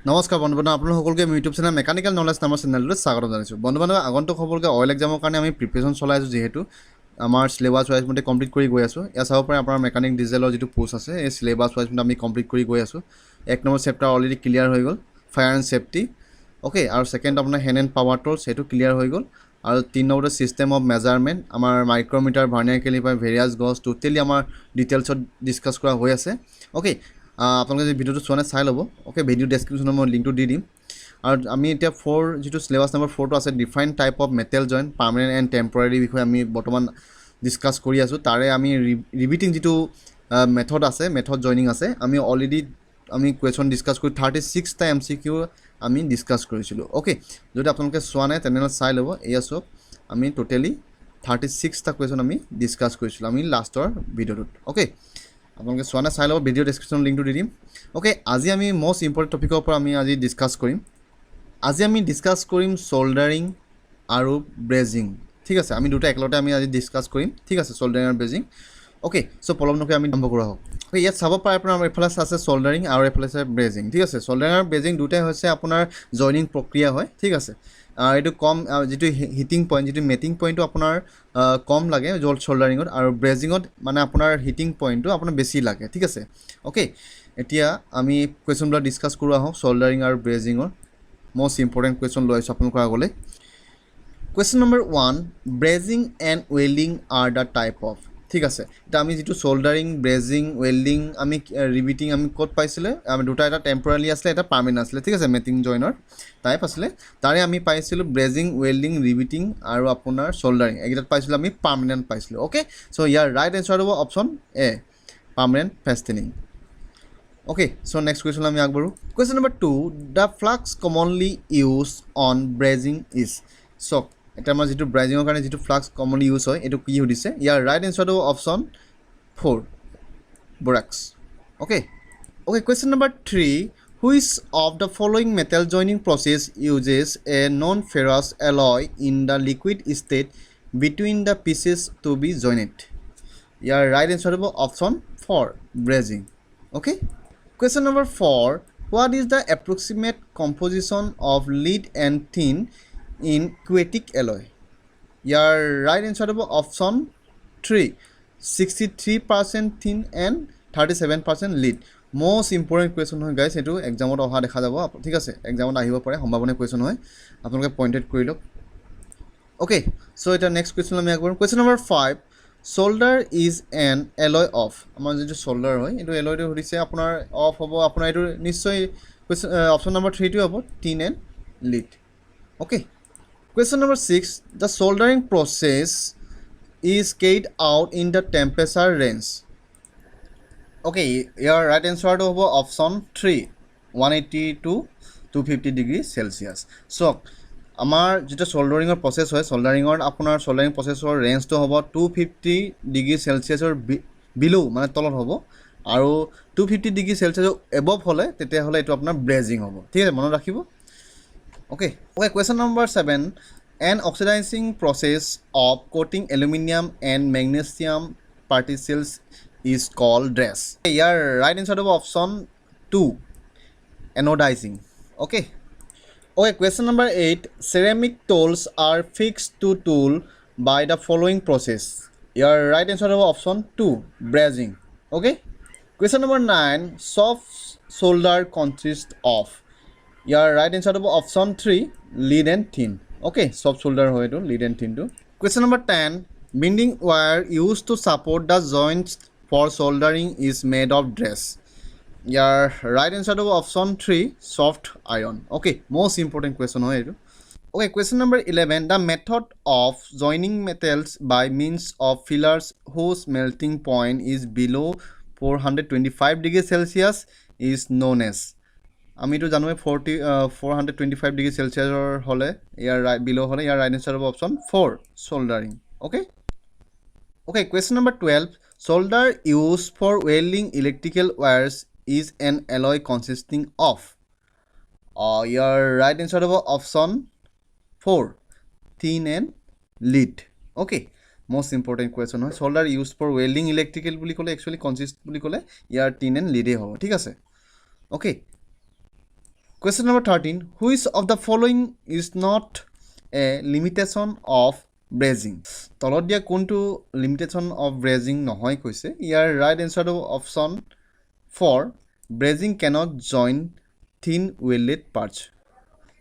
নমস্কাৰ বন্ধুবান্ধৱ আপোনালোক সকলোকে ইউটিউব চেনেল মেকানিকেল নলেজ নামৰ চেনেলটোলৈ স্বাগতম জনাইছোঁ। বন্ধুবান্ধৱ আগন্তুক সকলোকে অইল এক্সামৰ কাৰণে আমি প্ৰিপেৰেশ্যন চলাই আছোঁ, যিহেতু আমাৰ চিলেবাছ ৱাইজ মতে কমপ্লিট কৰি গৈ আছোঁ। ইয়াত চাব পাৰে আপোনাৰ মেকানিক ডিজেলৰ যিটো পোষ্ট আছে এই চিলেবাছ ৱাইজ মতে আমি কমপ্লিট কৰি গৈ আছোঁ। 1 নম্বৰ চেপ্টাৰ অলৰেডি ক্লিয়াৰ হৈ গ'ল, ফায়াৰ এণ্ড ছেফটি, অ'কে। আৰু ছেকেণ্ড আপোনাৰ হেণ্ড এণ্ড পাৱাৰ টুলছ, সেইটো ক্লিয়াৰ হৈ গ'ল। আৰু 3 নম্বৰতে ছিষ্টেম অফ মেজাৰমেণ্ট, আমাৰ মাইক্ৰ'মিটাৰ, ভাৰ্নিয়াৰ কেলিপাৰ, ভেৰিয়াছ গজ, টোটেলি আমাৰ ডিটেইলছত ডিছকাছ কৰা হৈ আছে, অ'কে। আপোনালোকে যদি ভিডিঅ'টো চোৱা নাই চাই ল'ব, অ'কে। ভিডিঅ' ডেছক্ৰিপশ্যনত মই লিংকটো দি দিম। আৰু আমি এতিয়া যিটো চিলেবাছ নম্বৰ 4টো আছে, different type of metal joint, permanent and temporary বিষয়ে আমি বৰ্তমান ডিছকাছ কৰি আছোঁ। তাৰে আমি ৰিভিটিং যিটো মেথড আছে, মেথড জইনিং আছে, আমি অলৰেডি কুৱেশ্যন ডিছকাছ কৰি 36টা MCQ আমি ডিছকাছ কৰিছিলোঁ, অ'কে। যদি আপোনালোকে চোৱা নাই তেনেহ'লে চাই ল'ব। এয়া চব আমি টোটেলি 36টা কুৱেশ্যন আমি ডিছকাছ কৰিছিলোঁ আমি লাষ্টৰ ভিডিঅ'টোত, অ'কে। আপোনালোকে চোৱা নাই চাই ল'ব, ভিডিঅ' ডেছক্ৰিপশ্যন লিংকটো দি দিম, অ'কে। আজি আমি মষ্ট ইম্পৰ্টেণ্ট টপিকৰ পৰা আমি আজি ডিছকাছ কৰিম। আজি আমি ডিছকাছ কৰিম চল্ডাৰিং আৰু ব্ৰেজিং, ঠিক আছে। আমি দুটা একেলগতে আমি আজি ডিছকাছ কৰিম, ঠিক আছে, চল্ডাৰিং আৰু ব্ৰেজিং, অ'কে। চ' পলম নকৰি আমি আৰম্ভ কৰা হওক। অ'কে, ইয়াত চাব পাৰে আপোনাৰ এইফালে আছে চল্ডাৰিং আৰু এইফালে আছে ব্ৰেজিং, ঠিক আছে। চল্ডাৰিং আৰু ব্ৰেজিং দুটাই হৈছে আপোনাৰ জইনিং প্ৰক্ৰিয়া হয়, ঠিক আছে। এইটো কম, যিটো হিটিং পইণ্ট, যিটো মেটিং পইণ্টটো আপোনাৰ কম লাগে চল্ডাৰিঙত, আৰু ব্ৰেজিঙত মানে আপোনাৰ হিটিং পইণ্টটো আপোনাৰ বেছি লাগে, ঠিক আছে, অ'কে। এতিয়া আমি কুৱেশ্যনবিলাক ডিছকাছ কৰোঁ আহোঁ চল্ডাৰিং আৰু ব্ৰেজিঙৰ। মষ্ট ইম্পৰ্টেণ্ট কুৱেশ্যন লৈ আহিছোঁ আপোনালোকৰ আগলৈ। Question number 1, brazing and welding are the type of, ঠিক আছে। এতিয়া আমি যিটো চল্ডাৰিং, ব্ৰেজিং, ৱেল্ডিং আমি ৰিভিটিং আমি ক'ত পাইছিলে, আমি দুটা, এটা টেম্পৰাৰী আছিলে, এটা পাৰ্মানেণ্ট আছিলে, ঠিক আছে, মেটিং জইনৰ টাইপ আছিলে। তাৰে আমি পাইছিলোঁ ব্ৰেজিং, ৱেল্ডিং, ৰিভিটিং আৰু আপোনাৰ চল্ডাৰিং, এইকেইটাত পাইছিলোঁ আমি পাৰ্মানেণ্ট পাইছিলোঁ, অ'কে। চ' ইয়াৰ ৰাইট এনচাৰ হ'ব option A, permanent fastening, okay. So' next question আমি আগবাঢ়োঁ। Question number 2, the flux commonly use on brazing is, চক এতিয়া আমাৰ যিটো ব্ৰেজিঙৰ কাৰণে যিটো ফ্লাক্স কমনলি ইউজ হয় এইটো কি সুধিছে। ইয়াৰ ৰাইট এনচাৰটো option 4, borax, okay. Okay, question number 3, which of the following metal joining process uses a non ferrous alloy in the liquid state between the pieces to be joined. ইয়াৰ right answer হ'ব option 4, brazing, okay. Question number 4, what is the approximate composition of lead and tin in aquatic alloy? Your right answer is option 3, 63% tin and 37% lead. Most important question হয় guys, এইটো এক্সামত অহা দেখা যাব, ঠিক আছে, এক্সামত আহিব পাৰে, সম্ভাৱনীয় কুৱেশ্যন হয়, আপোনালোকে পইণ্টেড কৰি লওক, অ'কে। চ' এতিয়া নেক্সট কুৱেশ্যন আমি আগবাঢ়োঁ। Question number 5, solder is an alloy of, আমাৰ যিটো চল্ডাৰ হয় এইটো এলয়টো সুধিছে আপোনাৰ অফ হ'ব, আপোনাৰ এইটো নিশ্চয় অপশ্যন নম্বৰ 3টো হ'ব, tin and lead, okay. Question number 6, the soldering process is carried out in the temperature range, okay. ইয়াৰ ৰাইট এনচাৰটো হ'ব অপশ্যন 3, 180 to 250 ডিগ্ৰী চেলচিয়াছ। চাওক আমাৰ যিটো চল্ডাৰিঙৰ প্ৰচেছ হয়, চল্ডাৰিঙৰ আপোনাৰ চল্ডাৰিং প্ৰচেছৰ ৰেঞ্জটো হ'ব 250 ডিগ্ৰী চেলচিয়াছৰ বিল' মানে তলত হ'ব, আৰু 250 ডিগ্ৰী চেলচিয়াছৰ এবভ হ'লে তেতিয়াহ'লে এইটো আপোনাৰ ব্ৰেজিং হ'ব, ঠিক আছে, মনত ৰাখিব, okay. Okay, question number 7, an oxidizing process of coating aluminium and magnesium particles is called dress. ইয়াৰ ৰাইট এনচাৰ হ'ব option 2, anodizing, okay. Okay, question number 8, ceramic tools are fixed to tool by the following process. Your right answer is option 2, brazing, okay. Question number 9, soft solder consists of. Your right answer is option 3, lead and tin, okay. Soft solder hoy to lead and tin to. Question number 10, bending wire used to support the joints for soldering is made of dress. Your right answer to option 3, soft iron, okay. Most important question hoy etu, okay. Question number 11, the method of joining metals by means of fillers whose melting point is below 425 degrees Celsius is known as. আমি তো জানোৱে 425 degree চেলচিয়াছৰ হ'লে ইয়াৰ বিল' হ'লে ইয়াৰ right answer হ'ব option 4, soldering, okay. Okay, question number 12, solder used for welding electrical wires is an alloy consisting of. Your right answer is option 4, tin and lead, okay. Most important question হয়, solder used for welding electrical বুলি ক'লে actually consist বুলি ক'লে ইয়াৰ tin and lead হ'ব, ঠিক আছে, okay. Question number 13. Which of the following is not a limitation of brazing? তলত দিয়া কোনটো limitation of brazing নহয় কৈছে ইয়াৰ right answer হ'ব option 4 brazing cannot join thin welded parts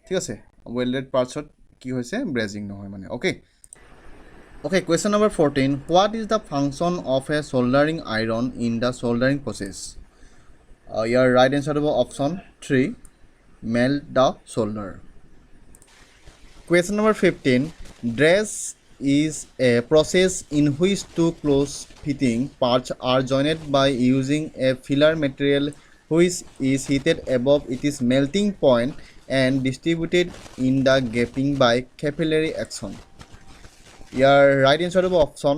ঠিক আছে welded partsত কি হৈছে brazing নহয় মানে okay question number 14 what is the function of a soldering iron in the soldering process your right answer হ'ব option 3 melt the solder. Question number 15 dress is a process in which two close fitting parts are joined by using a filler material which is heated above its melting point and distributed in the gaping by capillary action. Your right answer is option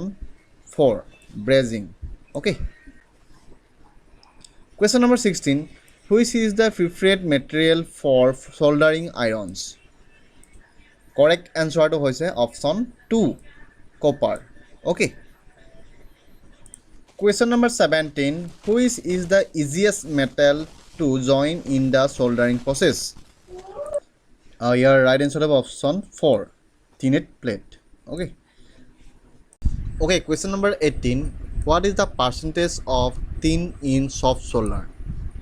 4 brazing. Okay. Question number 16 which is the preferred material for soldering irons? Correct answer to hoise option 2 copper. Okay. Question number 17 which is the easiest metal to join in the soldering process? Your right answer is option 4 tinned plate. Okay. Question number 18 what is the percentage of thin in soft solder?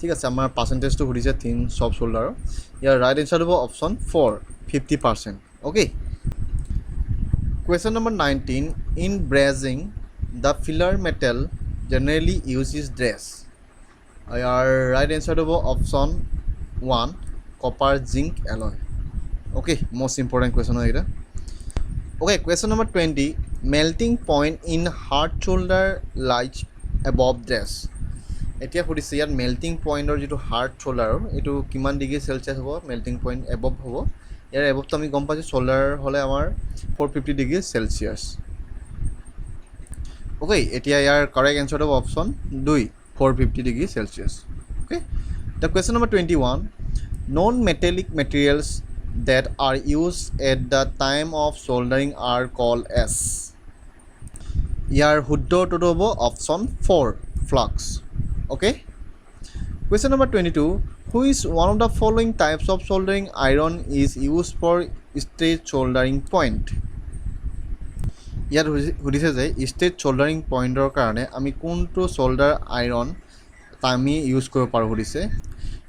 ঠিক আছে আমাৰ পাৰ্চেণ্টেজটো সুধিছে thin soft solder ইয়াৰ right answer হ'ব option 4 50%. Okay. Question number 19 in brazing the filler metal generally uses dress. Your right answer হ'ব option 1 copper zinc alloy. Okay, most important question here. Okay, question number 20 melting point in hard solder lies above dress. এতিয়া সুধিছে ইয়াত melting পইণ্টৰ যিটো hard চ'লাৰৰ এইটো কিমান degree Celsius হ'ব melting point above হ'ব ইয়াৰ এবভটো আমি গম পাইছোঁ চ'লাৰ হ'লে আমাৰ 450 ডিগ্ৰী চেলচিয়াছ অ'কে এতিয়া ইয়াৰ কাৰেক্ট এনচাৰ হ'ব option 2 450 degree Celsius okay the question number 21 non metallic materials that are used at the time of soldering are called as. ইয়াৰ শুদ্ধটো হ'ব option 4 flux. Okay. Question number 22 which one of the following types of soldering iron is used for straight soldering point? ইয়াত সুধিছে যে straight soldering pointer কাৰণে আমি কোনটো solder iron আমি use কৰিব পাৰোঁ সুধিছে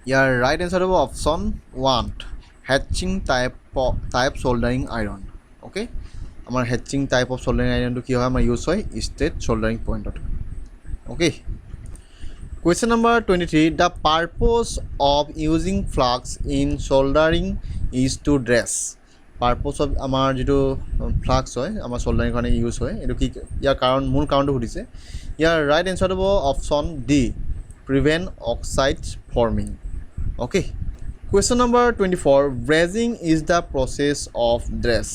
ইয়াৰ right answer হ'ব option 1 hatching type soldering iron. Okay, আমাৰ hatching type of soldering iron to কি হয় আমাৰ ইউজ হয় straight soldering pointer. Okay. Question number 23 the purpose of using flux in soldering is to dress. Purpose of আমাৰ যেটো flux হয় আমাৰ soldering কাৰণে ইউজ হয় এটো কি ইয়াৰ কাৰণ মূল কাৰণটো সুধিছে ইয়াৰ right answer হ'ব option D prevent oxides forming. Okay. Question number 24 brazing is the process of dress.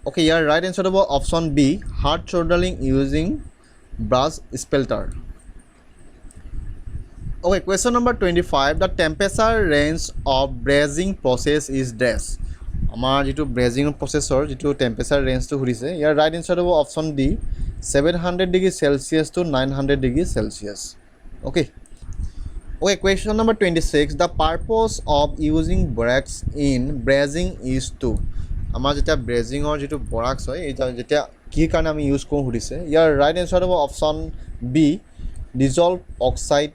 Okay, your right answer is option B hard soldering using brass spelter. Okay, question number 25 the temperature range of brazing process is dash. আমাৰ যেটো brazing processor যেটো temperature range to সুধিছে ইয়াৰ right answer is option D 700 degree Celsius to 900 degree Celsius. Okay. Okay, question number 26 the purpose of using borax in brazing is to. আমাৰ যেতিয়া brazingৰ যেটো borax হয় এটা যেতিয়া কি কাৰণে আমি ইউজ কৰোঁ সুধিছে ইয়াৰ right answer হ'ব option B dissolve oxide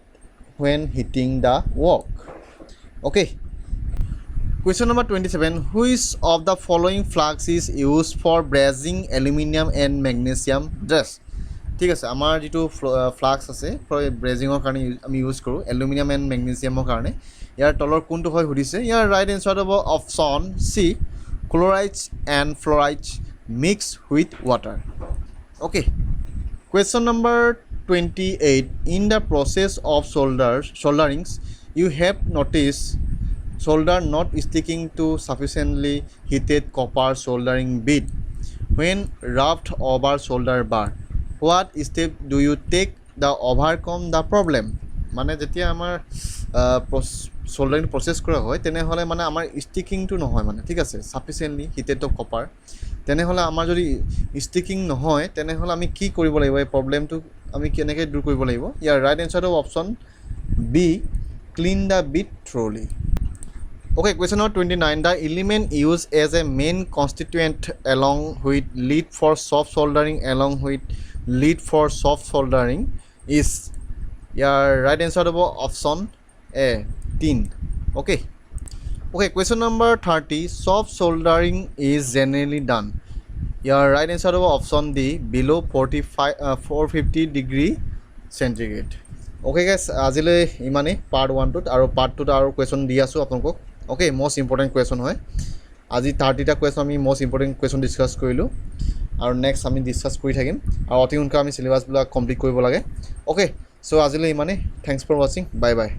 when hitting the work. Okay. Question number 27 which of the following flux is used for brazing aluminum and magnesium dress? ঠিক আছে আমাৰ যেটো ফ্লাক্স আছে ফৰ ব্ৰেজিংৰ কাৰণে আমি ইউজ কৰোঁ এলুমিনিয়াম এণ্ড মেগনেছিয়ামৰ কাৰণে ইয়াৰ তলৰ কোনটো হয় সুধিছে ইয়াৰ ৰাইট এনচাৰ হ'ব option C chlorides and fluorides mix with water okay question number 28 in the process of solderings you have noticed solder not sticking to sufficiently heated copper soldering bit when rubbed over solder bar. What step do you take to overcome the problem? মানে যেতিয়া আমাৰ সোল্ডাৰিং process কৰা হয় তেনেহলে মানে আমাৰ স্টিকিংটো নহয় মানে ঠিক আছে সাফিসিয়েন্টলি হিটেড অফ কপাৰ তেনেহলে আমাৰ যদি স্টিকিং নহয় তেনেহলে আমি কি কৰিব লাগিব এই প্ৰবলেমটো আমি কেনেকৈ দূৰ কৰিব লাগিব ইয়াৰ right answer of option B clean the bit thoroughly. Okay, question number 29. The element used as a main constituent along with lead for soft soldering is your right answer হ'ব option A, tin. Okay. Okay, question number 30. Soft soldering is generally done. Your right answer হ'ব option D, below 450 degree centigrade. Okay guys, আজিলৈ ইমানেই part 1 টোত আৰু part 2 ত আৰু question দি আছোঁ আপোনালোকক. Okay, most important question হয়. আজি 30টা question আমি most important question discuss কৰিলোঁ আৰু next আমি discuss কৰি থাকিম আৰু অতি সোনকালে আমি syllabus বিলাক complete কৰিব লাগে. Okay, so আজিলৈ ইমানেই. Thanks for watching. Bye bye.